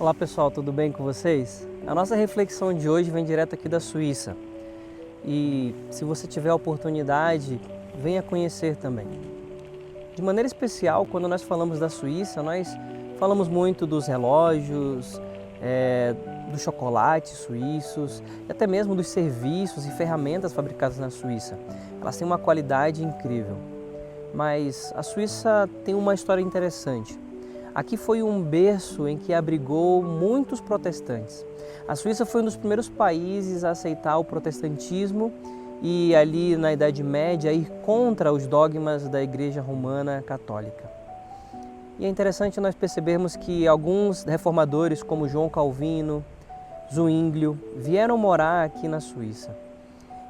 Olá pessoal, tudo bem com vocês? A nossa reflexão de hoje vem direto aqui da Suíça e se você tiver a oportunidade, venha conhecer também. De maneira especial, quando nós falamos da Suíça, nós falamos muito dos relógios, dos chocolates suíços e até mesmo dos serviços e ferramentas fabricadas na Suíça. Elas têm uma qualidade incrível, mas a Suíça tem uma história interessante. Aqui foi um berço em que abrigou muitos protestantes. A Suíça foi um dos primeiros países a aceitar o protestantismo e ali na Idade Média ir contra os dogmas da Igreja Romana Católica. E é interessante nós percebermos que alguns reformadores como João Calvino, Zwinglio, vieram morar aqui na Suíça.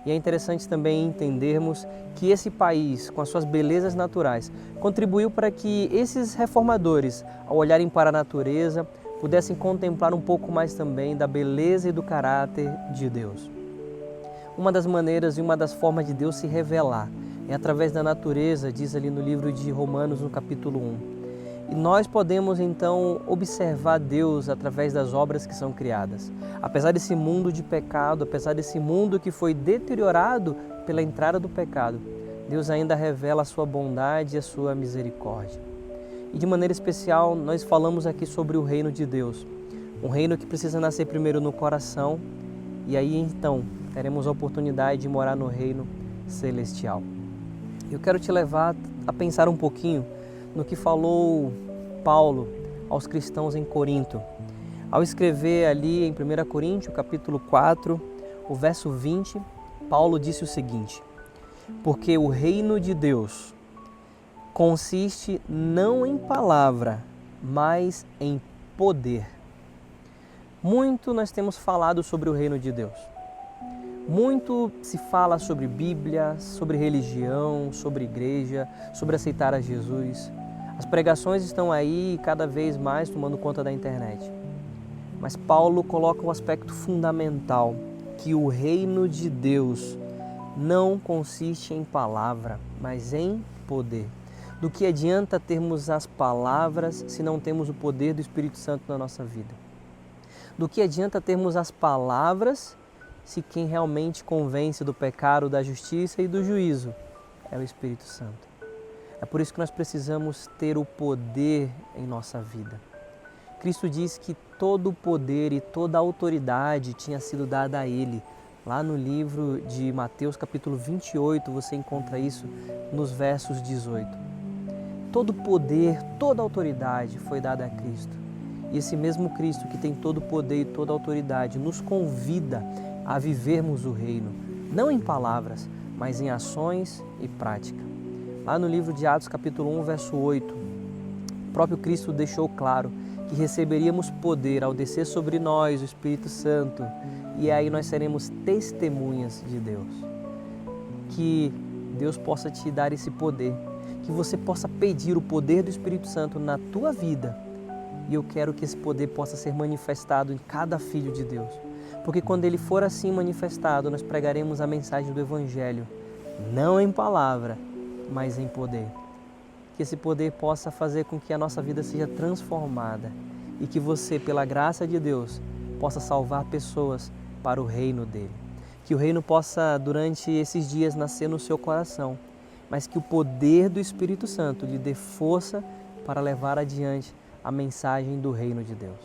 E é interessante também entendermos que esse país, com as suas belezas naturais, contribuiu para que esses reformadores, ao olharem para a natureza, pudessem contemplar um pouco mais também da beleza e do caráter de Deus. Uma das maneiras e uma das formas de Deus se revelar é através da natureza, diz ali no livro de Romanos, no capítulo 1. E nós podemos então observar Deus através das obras que são criadas. Apesar desse mundo de pecado, apesar desse mundo que foi deteriorado pela entrada do pecado, Deus ainda revela a sua bondade e a sua misericórdia. E de maneira especial, nós falamos aqui sobre o reino de Deus. Um reino que precisa nascer primeiro no coração e aí então teremos a oportunidade de morar no reino celestial. Eu quero te levar a pensar um pouquinho no que falou Paulo aos cristãos em Corinto. Ao escrever ali em 1 Coríntios, capítulo 4, o verso 20, Paulo disse o seguinte: porque o reino de Deus consiste não em palavra, mas em poder. Muito nós temos falado sobre o reino de Deus. Muito se fala sobre Bíblia, sobre religião, sobre igreja, sobre aceitar a Jesus. As pregações estão aí cada vez mais tomando conta da internet. Mas Paulo coloca um aspecto fundamental, que o reino de Deus não consiste em palavra, mas em poder. Do que adianta termos as palavras se não temos o poder do Espírito Santo na nossa vida? Do que adianta termos as palavras se quem realmente convence do pecado, da justiça e do juízo é o Espírito Santo? É por isso que nós precisamos ter o poder em nossa vida. Cristo disse que todo o poder e toda a autoridade tinha sido dada a Ele. Lá no livro de Mateus, capítulo 28, você encontra isso nos versos 18. Todo o poder, toda a autoridade foi dada a Cristo. E esse mesmo Cristo que tem todo o poder e toda a autoridade nos convida a vivermos o reino, não em palavras, mas em ações e prática. Lá no livro de Atos, capítulo 1, verso 8, o próprio Cristo deixou claro que receberíamos poder ao descer sobre nós o Espírito Santo e aí nós seremos testemunhas de Deus. Que Deus possa te dar esse poder, que você possa pedir o poder do Espírito Santo na tua vida e eu quero que esse poder possa ser manifestado em cada filho de Deus. Porque quando ele for assim manifestado, nós pregaremos a mensagem do Evangelho, não em palavra, mas em poder. Que esse poder possa fazer com que a nossa vida seja transformada e que você, pela graça de Deus, possa salvar pessoas para o reino dele. Que o reino possa, durante esses dias, nascer no seu coração, mas que o poder do Espírito Santo lhe dê força para levar adiante a mensagem do reino de Deus.